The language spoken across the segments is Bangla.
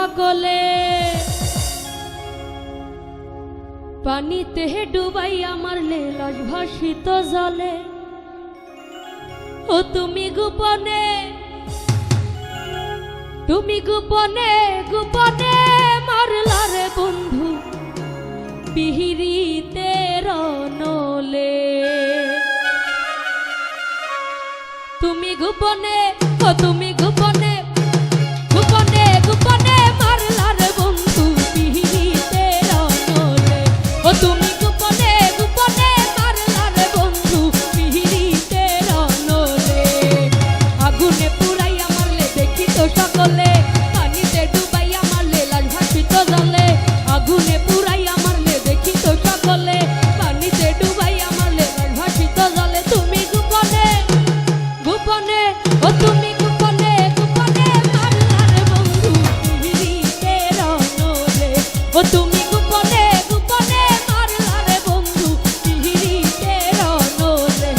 সকলে পানিতে ডুবাইয়া মারলে লাশ ভাসিত জলে। ও তুমি গোপনে গোপনে মারলা রে বন্ধু পিহিরিতে রনলে। তুমি গোপনে তুমি গোপনে গোপনে মারলা রে বন্ধু পিহিরিতে রনলে। ও তুমি গোপনে মারলা রে বন্ধু পিহিরিতে রনলে। আগুনে পুরাইয়া মারলে দেখি তো সকলে, পানিতে ডুবাইয়া মারলে লাশ ভাসিত জলে। আগুনে পুরাইয়া মারলে দেখি তো সকলে, পানিতে ডুবাইয়া মারলে লাশ ভাসিত জলে। তুমি গোপনে ও তুমি গোপনে মারলা রে বন্ধু পিহিরিতে রনলে। ও তুমি গোপনে মারলা রে বন্ধু পিহিরিতে রনলে।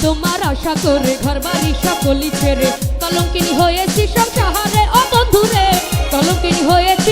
তোমার আশা করে ঘর বাড়ি সকলি ছেড়ে কলঙ্কিনী হয়েছি সংসারে। ও বন্ধুরে কলঙ্কিনী হয়েছি।